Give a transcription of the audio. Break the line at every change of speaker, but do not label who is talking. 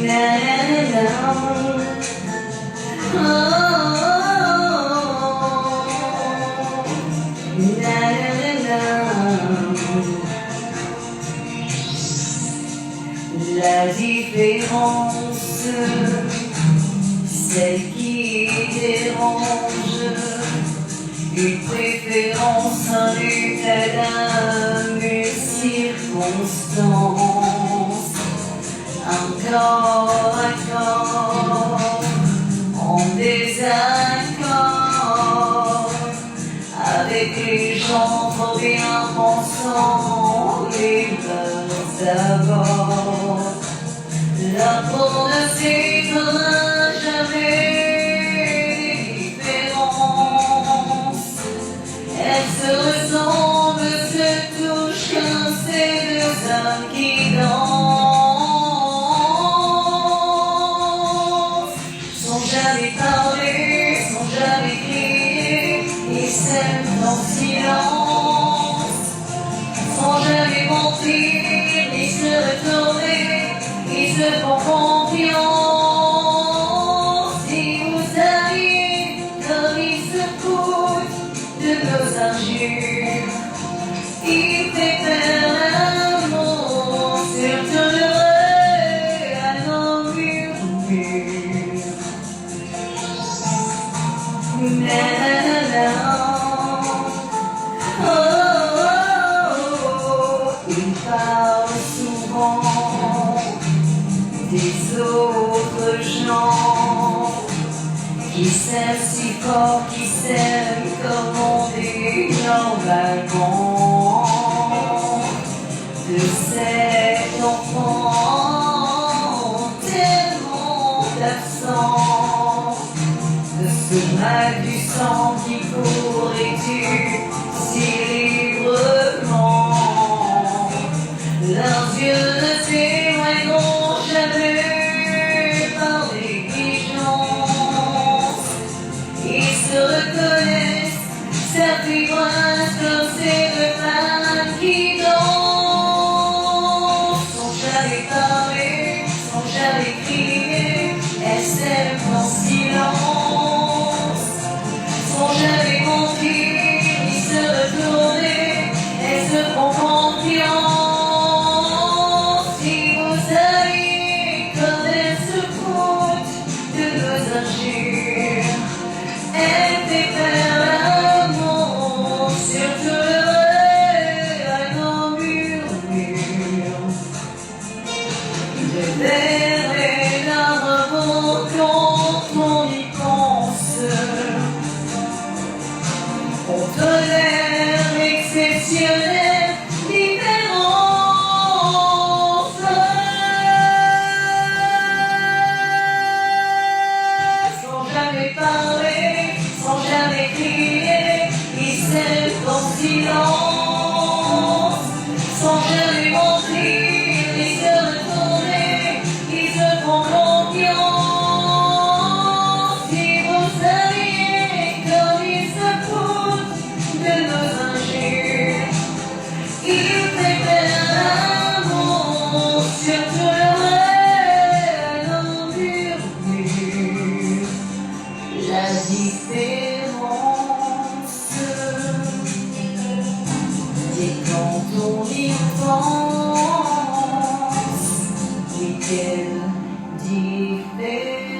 Na na na na. Oh, na na na na. La différence, celle qui dérange, une préférence, un état d'âme, une circonstance, un corps à corps, en désaccord, avec les gens trop bien pensants, les mœurs d'abord. La peau ne s'étonnera jamais des différences. Elles se ressemblent, se touchent comme ces deux âmes qui dansent. Sans jamais parler, sans jamais crier, ils s'aiment en silence. Sans jamais mentir, ni se retourner, ils se font confiance. Si vous saviez comme ils se foutent de nos injures, ils préfèrent l'amour surtout l'heureux à nos murmures. Na na na na. Oh, oh, oh. Ils parlent souvent des autres gens qui s'aiment si fort, qui s'aiment comme on dit normalement. De cet enfant tellement absent, de ce mal du sang qui court et tue si librement. Leurs yeux ne témoigneront jamais par négligence. Ils se reconnaissent, s'apprivoisent comme ces deux femmes qui dansent. Sans jamais parler, sans jamais crier, elles s'aiment en silence. Sans jamais mentir, ni se retourner, elles se font confiance. Elle préfère l'amour surtout l'heureux à nos murmures. Le verre et l'arbre vont quand on y pense. On tolère l'exceptionnel différence. Sans jamais parler, sans jamais crier, ils s'aiment en silence. Sans jamais mentir, ni se retourner, ils se font confiance. Si vous saviez comme ils se foutent de nos injures, ils préfèrent l'amour surtout l'heureux à nos murmures. La différence, et quand on y pense, oui, quelle différence.